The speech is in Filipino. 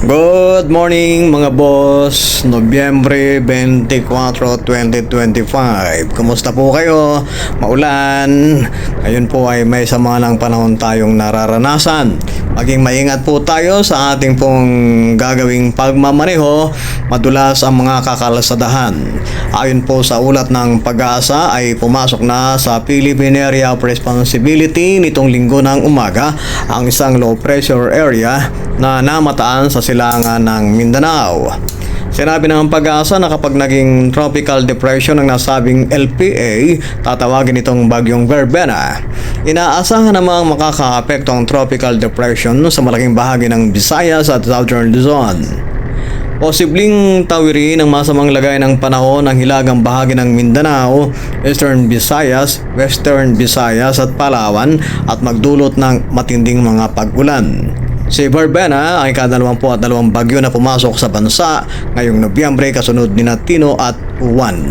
Good morning mga boss, Nobyembre 24, 2025. Kumusta po kayo? Maulan. Ngayon po ay may sama ng panahon tayong nararanasan. Maging maingat po tayo sa ating pong gagawing pagmamaneho. Madulas ang mga kakalsadahan. Ayon po sa ulat ng Pag-asa ay pumasok na sa Philippine Area of Responsibility nitong linggo ng umaga ang isang low pressure area na namataan sa silangan ng Mindanao. Sinabi ng Pag-asa na kapag naging tropical depression ang nasabing LPA, tatawagin itong bagyong Verbena. Inaasahan namang makakaapekto ang tropical depression sa malaking bahagi ng Visayas at Southern Luzon. Posibleng tawirin ang masamang lagay ng panahon ng hilagang bahagi ng Mindanao, Eastern Visayas, Western Visayas at Palawan at magdulot ng matinding mga pag-ulan. Si Verbena ay ika-22 bagyo na pumasok sa bansa ngayong Nobyembre kasunod ni Tino at Juan.